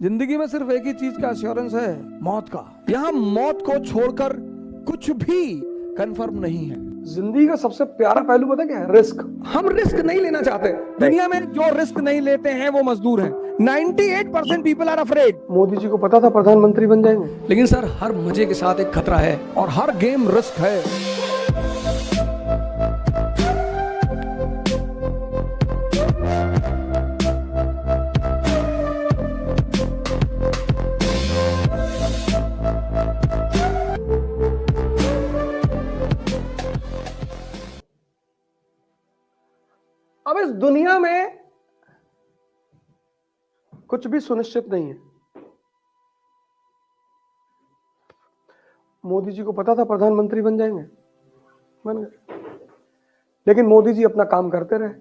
जिंदगी में सिर्फ एक ही चीज का एश्योरेंस है, मौत का। यहां मौत को छोड़कर कुछ भी कंफर्म नहीं है। जिंदगी का सबसे प्यारा पहलू पता क्या है? रिस्क। हम रिस्क नहीं लेना चाहते। दुनिया में जो रिस्क नहीं लेते हैं वो मजदूर हैं। 98% people are afraid. Modi ji को पता था प्रधानमंत्री बन जाएंगे, लेकिन सर हर मजे के साथ एक खतरा है और हर गेम रिस्क है। अब इस दुनिया में कुछ भी सुनिश्चित नहीं है। मोदी जी को पता था प्रधानमंत्री बन जाएंगे, बन गए। लेकिन मोदी जी अपना काम करते रहे।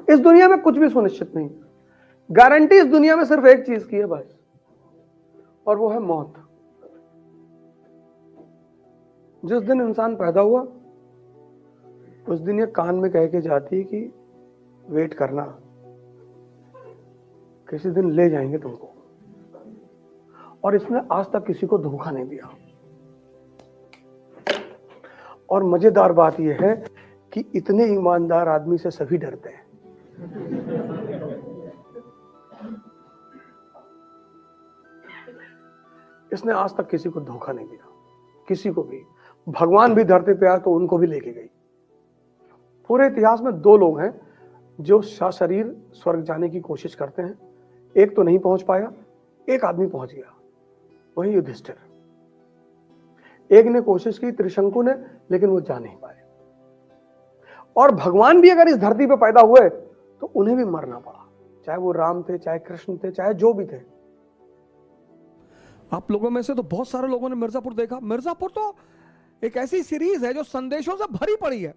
इस दुनिया में कुछ भी सुनिश्चित नहीं। गारंटी इस दुनिया में सिर्फ एक चीज की है बस, और वो है मौत। जिस दिन इंसान पैदा हुआ उस दिन ये कान में कह के जाती है कि वेट करना, किसी दिन ले जाएंगे तुमको। और इसने आज तक किसी को धोखा नहीं दिया। और मजेदार बात यह है कि इतने ईमानदार आदमी से सभी डरते हैं। इसने आज तक किसी को धोखा नहीं दिया, किसी को भी। भगवान भी धरती पे आए तो उनको भी लेके गई। पूरे इतिहास में दो लोग हैं जो सशरीर स्वर्ग जाने की कोशिश करते हैं। एक तो नहीं पहुंच पाया, एक आदमी पहुंच गया, वही युधिष्ठिर। एक ने कोशिश की, त्रिशंकु ने, लेकिन वो जा नहीं पाए। और भगवान भी अगर इस धरती पे पैदा हुए तो उन्हें भी मरना पड़ा, चाहे वो राम थे, चाहे कृष्ण थे, चाहे जो भी थे। आप लोगों में से तो बहुत सारे लोगों ने मिर्जापुर देखा। मिर्जापुर तो एक ऐसी सीरीज है जो संदेशों से भरी पड़ी है।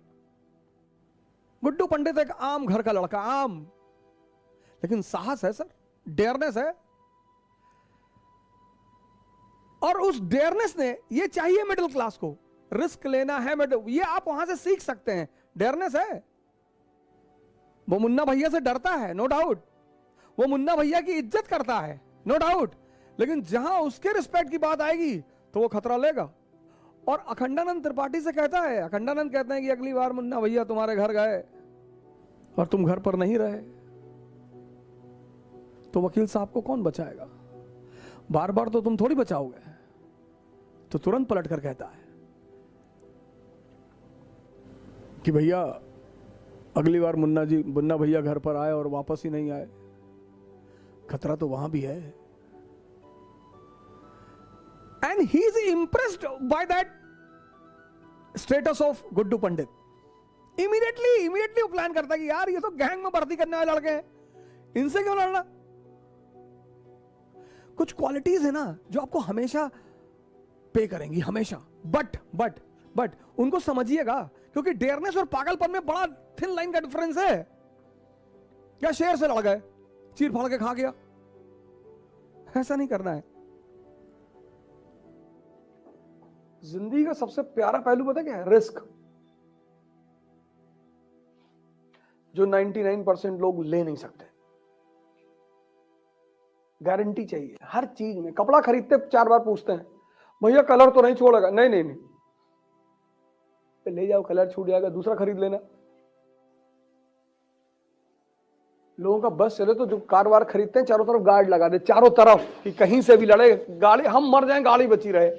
गुड्डू पंडित एक आम घर का लड़का, आम, लेकिन साहस है सर, डेयरनेस है। और उस डेयरनेस ने, ये चाहिए मिडिल क्लास को, रिस्क लेना है ये आप वहां से सीख सकते हैं। डेयरनेस है। वो मुन्ना भैया से डरता है, नो डाउट। वो मुन्ना भैया की इज्जत करता है, नो डाउट। लेकिन जहां उसके रिस्पेक्ट की बात आएगी तो वो खतरा लेगा। और अखंडानंद त्रिपाठी से कहता है, अखंडानंद कहते हैं कि अगली बार मुन्ना भैया तुम्हारे घर गए और तुम घर पर नहीं रहे तो वकील साहब को कौन बचाएगा? बार बार तो तुम थोड़ी बचाओगे। तो तुरंत पलट कर कहता है कि भैया अगली बार मुन्ना भैया घर पर आए और वापस ही नहीं आए, खतरा तो वहां भी है। And he is impressed by that status of Guddu Pandit. Immediately वो प्लान करता है कि यार ये तो गैंग में भर्ती करने वाले लड़के हैं, इनसे क्यों लड़ना। कुछ क्वालिटीज है ना जो आपको हमेशा पे करेंगी, हमेशा। बट उनको समझिएगा, क्योंकि डेयरनेस और पागलपन में बड़ा थिन लाइन का डिफरेंस है। क्या शेर से लड़ गए, चीर फाड़ के खा गया, ऐसा नहीं करना है। जिंदगी का सबसे प्यारा पहलू पता क्या है? रिस्क। जो 99% लोग ले नहीं सकते। गारंटी चाहिए हर चीज में। कपड़ा खरीदते 4 बार पूछते हैं, भैया कलर तो नहीं छोड़ेगा? नहीं, ले जाओ, कलर छूट जाएगा, दूसरा खरीद लेना। लोगों का बस चले तो जो कार वार खरीदते हैं चारों तरफ गार्ड लगा दे, चारों तरफ, कि कहीं से भी लड़े, गाड़ी हम मर जाएं, गाड़ी बची रहे।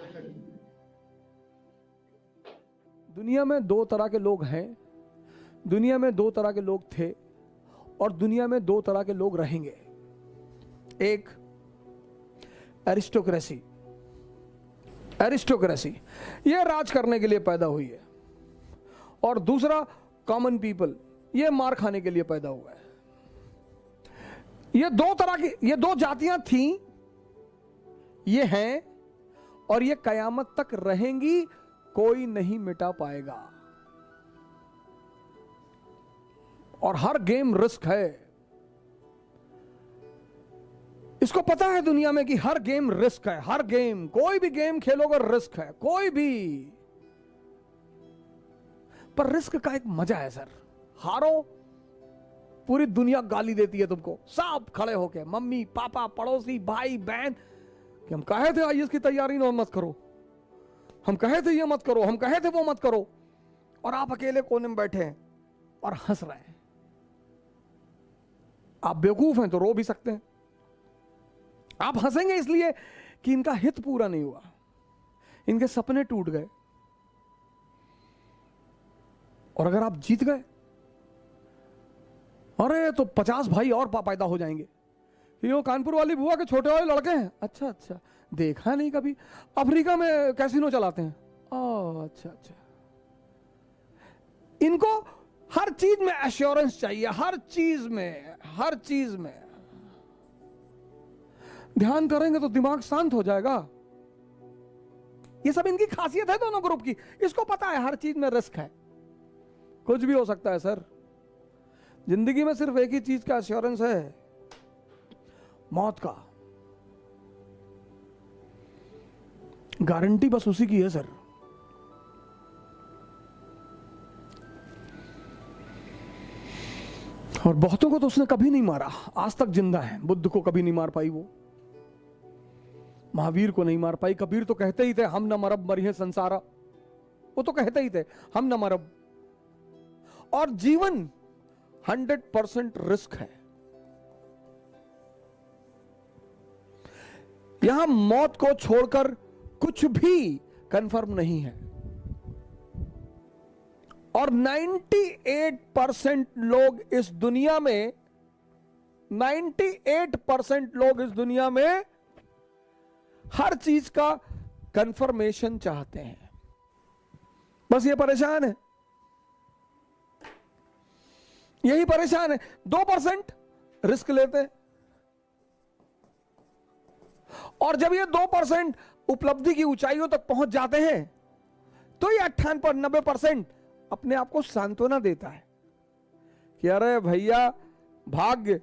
दुनिया में 2 तरह के लोग हैं, दुनिया में 2 तरह के लोग थे, और दुनिया में 2 तरह के लोग रहेंगे। एक एरिस्टोक्रेसी, ये राज करने के लिए पैदा हुई है, और दूसरा कॉमन पीपल, ये मार खाने के लिए पैदा हुआ है। ये 2 तरह की, ये 2 जातियां थीं, ये हैं, और ये कयामत तक रहेंगी, कोई नहीं मिटा पाएगा। और हर गेम रिस्क है। इसको पता है दुनिया में कि हर गेम रिस्क है। हर गेम, कोई भी गेम खेलोगे रिस्क है, कोई भी। पर रिस्क का एक मजा है सर। हारो पूरी दुनिया गाली देती है तुमको, सब खड़े होके, मम्मी पापा पड़ोसी भाई बहन, कि हम कहे थे आईएएस की तैयारी ना मत करो, हम कहे थे ये मत करो, हम कहे थे वो मत करो, और आप अकेले कोने में बैठे हैं और हंस रहे हैं। आप बेवकूफ हैं तो रो भी सकते हैं। आप हंसेंगे इसलिए कि इनका हित पूरा नहीं हुआ, इनके सपने टूट गए। और अगर आप जीत गए, अरे तो 50 भाई और पैदा हो जाएंगे। ये वो कानपुर वाली बुआ के छोटे वाले लड़के हैं, अच्छा अच्छा, देखा नहीं कभी, अफ्रीका में कैसीनो चलाते हैं, ओह अच्छा अच्छा। इनको हर चीज में एश्योरेंस चाहिए, हर चीज में, हर चीज में। ध्यान करेंगे तो दिमाग शांत हो जाएगा। ये सब इनकी खासियत है दोनों ग्रुप की। इसको पता है हर चीज में रिस्क है, कुछ भी हो सकता है सर। जिंदगी में सिर्फ एक ही चीज का एश्योरेंस है, मौत का। गारंटी बस उसी की है सर। और बहुतों को तो उसने कभी नहीं मारा, आज तक जिंदा है। बुद्ध को कभी नहीं मार पाई वो, महावीर को नहीं मार पाई। कबीर तो कहते ही थे हम न मरब मरिहे संसारा, वो तो कहते ही थे हम न मरब। और जीवन 100% रिस्क है। यहां मौत को छोड़कर कुछ भी कंफर्म नहीं है। और 98% लोग इस दुनिया में, 98% लोग इस दुनिया में हर चीज का कंफर्मेशन चाहते हैं, बस ये परेशान है, यही परेशान है। 2% रिस्क लेते हैं, और जब ये 2% उपलब्धि की ऊंचाइयों तक पहुंच जाते हैं तो ये 98-90% अपने आप को सांत्वना देता है कि अरे भैया भाग्य,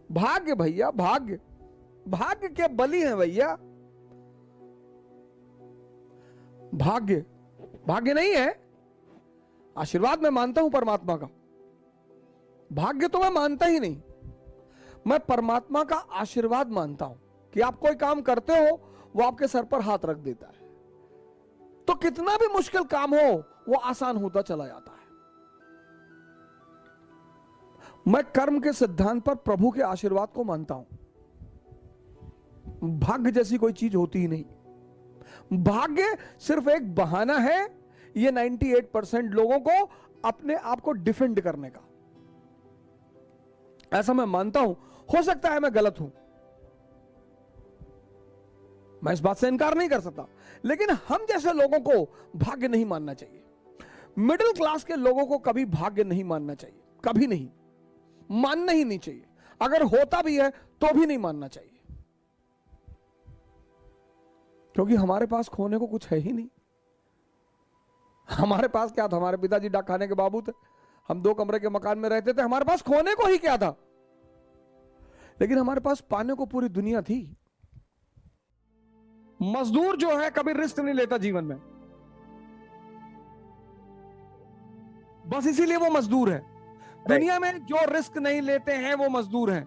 भाग्य भैया भाग्य, भाग्य के बलि हैं भैया। भाग्य, भाग्य नहीं है, आशीर्वाद मैं मानता हूं परमात्मा का, भाग्य तो मैं मानता ही नहीं। मैं परमात्मा का आशीर्वाद मानता हूं कि आप कोई काम करते हो वो आपके सर पर हाथ रख देता है, तो कितना भी मुश्किल काम हो वो आसान होता चला जाता है। मैं कर्म के सिद्धांत पर प्रभु के आशीर्वाद को मानता हूं। भाग्य जैसी कोई चीज होती ही नहीं। भाग्य सिर्फ एक बहाना है ये 98% लोगों को अपने आप को डिफेंड करने का, ऐसा मैं मानता हूं। हो सकता है मैं गलत हूं, मैं इस बात से इनकार नहीं कर सकता, लेकिन हम जैसे लोगों को भाग्य नहीं मानना चाहिए। मिडिल क्लास के लोगों को कभी भाग्य नहीं मानना चाहिए, कभी नहीं, मानना ही नहीं चाहिए। अगर होता भी है तो भी नहीं मानना चाहिए, क्योंकि हमारे पास खोने को कुछ है ही नहीं। हमारे पास क्या था? हमारे पिताजी डाक खाने के बाबू थे, हम 2 कमरे के मकान में रहते थे, हमारे पास खोने को ही क्या था? लेकिन हमारे पास पाने को पूरी दुनिया थी। मजदूर जो है कभी रिस्क नहीं लेता जीवन में, बस इसीलिए वो मजदूर है। दुनिया में जो रिस्क नहीं लेते हैं वो मजदूर हैं,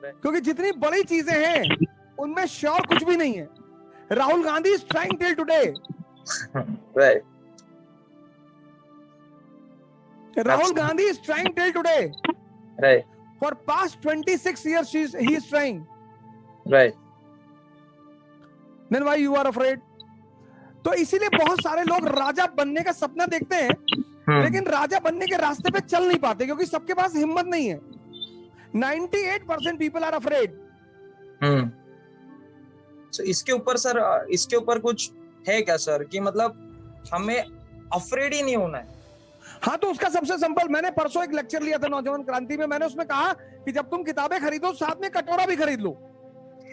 क्योंकि जितनी बड़ी चीजें हैं उनमें श्योर कुछ भी नहीं है। Rahul Gandhi is trying till today. Right. Rahul Gandhi is trying till today. Right. For past 26 years he is trying. Right. Then why you are afraid? तो इसीलिए बहुत सारे लोग राजा बनने का सपना देखते हैं, लेकिन राजा बनने के रास्ते पे चल नहीं पाते, क्योंकि सबके पास हिम्मत नहीं है। 98% people are afraid. So, इसके ऊपर सर, इसके ऊपर कुछ है क्या सर, कि मतलब हमें अफ्रेड ही नहीं होना है? हाँ, तो उसका सबसे सिंपल, मैंने परसों एक लेक्चर लिया था नौजवान क्रांति में, मैंने उसमें कहा कि जब तुम किताबें खरीदो साथ में कटोरा भी खरीद लो।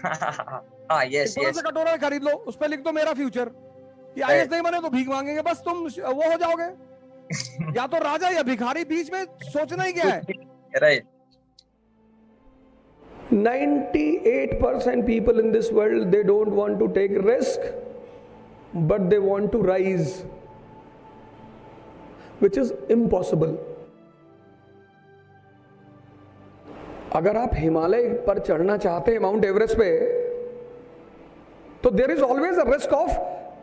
हाँ, यस यस, कटोरा खरीद लो, उस पर लिख दो मेरा फ्यूचर, कि आईएएस नहीं बने तो भीख मांगेंगे, बस तुम वो हो जाओगे। या तो राजा या भिखारी, बीच में सोचना ही क्या है? Right. 98% people in this world, they don't want to take risk, but they want to rise, which is impossible. अगर आप हिमालय पर चढ़ना चाहते हैं, माउंट एवरेस्ट पे, तो there is always a risk of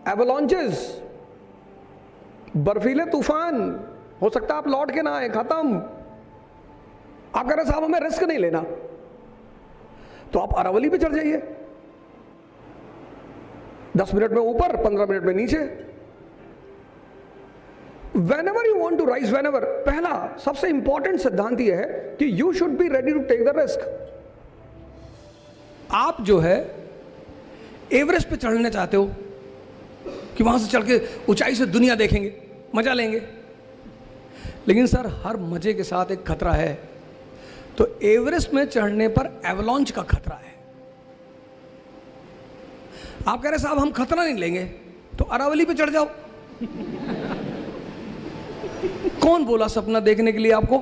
avalanches, बर्फीले तूफान, हो सकता है आप लौट के ना आए, खत्म। आप कह रहे साहब हमें रिस्क नहीं लेना, तो आप अरावली पे चढ़ जाइए, 10 मिनट में ऊपर, 15 मिनट में नीचे। Whenever you want to rise, whenever, पहला सबसे इंपॉर्टेंट सिद्धांत यह है कि you should be ready to take the risk। आप जो है एवरेस्ट पे चढ़ने चाहते हो कि वहां से चढ़ के ऊंचाई से दुनिया देखेंगे, मजा लेंगे, लेकिन सर हर मजे के साथ एक खतरा है। तो एवरेस्ट में चढ़ने पर एवलॉन्च का खतरा है। आप कह रहे साहब हम खतरा नहीं लेंगे, तो अरावली पे चढ़ जाओ। कौन बोला सपना देखने के लिए आपको?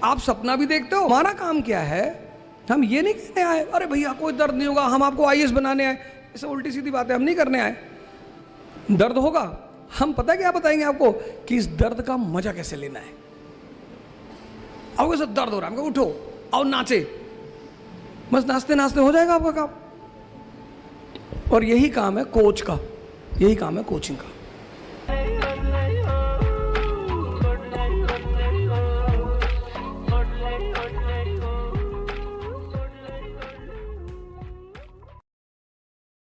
आप सपना भी देखते हो। हमारा काम क्या है, हम ये नहीं कहने आए अरे भैया कोई दर्द नहीं होगा, हम आपको आईएएस बनाने आए, ये सब उल्टी सीधी बातें हम नहीं करने आए। दर्द होगा, हम पता क्या बताएंगे आपको कि इस दर्द का मजा कैसे लेना है। आपको सब दर्द हो रहा है, हमको उठो और नाचे, बस नाचते नाचते हो जाएगा आपका काम। और यही काम है कोच का, यही काम है कोचिंग का।